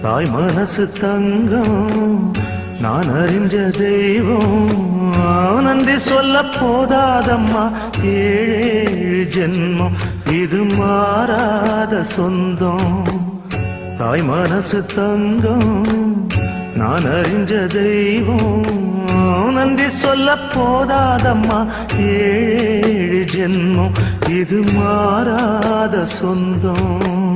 தாய் மனசு தங்கம் நான் அறிஞ்ச தெய்வம் நன்றி சொல்ல போதாதம்மா ஏழு ஜென்மம் இது மாறாத சொந்தம் தாய் மனசு தங்கம் நான் அறிஞ்ச தெய்வம் நன்றி சொல்ல போதாதம்மா ஏழு ஜென்மம் இது மாறாத சொந்தம்